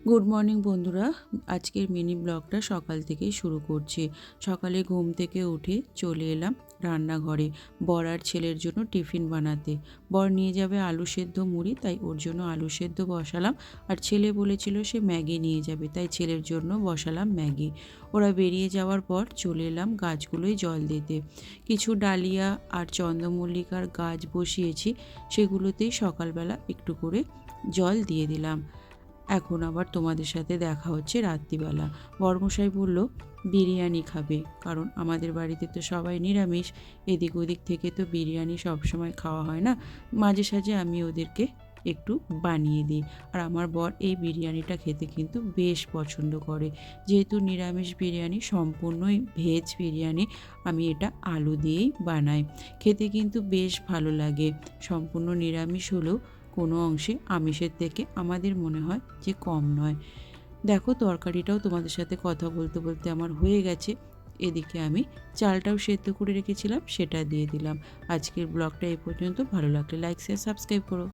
Good morning বন্ধুরা। আজকের mini ব্লগটা সকাল থেকেই শুরু করছি। সকালে ঘুম থেকে উঠে চলে এলাম রান্নাঘরে বর আর ছেলের জন্য টিফিন বানাতে। বর নিয়ে যাবে আলু সেদ্ধ মুড়ি, তাই ওর জন্য আলু সেদ্ধ বসালাম। আর ছেলে বলেছিল সে ম্যাগি নিয়ে যাবে, তাই ছেলের জন্য বসালাম ম্যাগি। ওরা বেরিয়ে যাওয়ার পর চলে এলাম গাছগুলোয় জল দিতে। কিছু ডালিয়া আর চন্দ্রমল্লিকার গাছ বসিয়েছি, সেগুলোতেই সকালবেলা একটু করে জল দিয়ে দিলাম। এখন আবার তোমাদের সাথে দেখা হচ্ছে রাত্রিবেলা। বরমশাই বলল বিরিয়ানি খাবে, কারণ আমাদের বাড়িতে তো সবাই নিরামিষ। এদিক ওদিক থেকে তো বিরিয়ানি সবসময় খাওয়া হয় না, মাঝে সাঝে আমি ওদেরকে একটু বানিয়ে দিই। আর আমার বর এই বিরিয়ানিটা খেতে কিন্তু বেশ পছন্দ করে। যেহেতু নিরামিষ বিরিয়ানি, সম্পূর্ণই ভেজ বিরিয়ানি, আমি এটা আলু দিয়েই বানাই। খেতে কিন্তু বেশ ভালো লাগে। সম্পূর্ণ নিরামিষ হলেও কোনো অংশে আমিষের থেকে আমাদের মনে হয় যে কম নয়। দেখো, তরকারিটাও তোমাদের সাথে কথা বলতে বলতে আমার হয়ে গেছে। এদিকে আমি চালটাও সেদ্ধ করে রেখেছিলাম, সেটা দিয়ে দিলাম। আজকের ব্লগটা এই পর্যন্ত। ভালো লাগলে লাইক শেয়ার সাবস্ক্রাইব করো।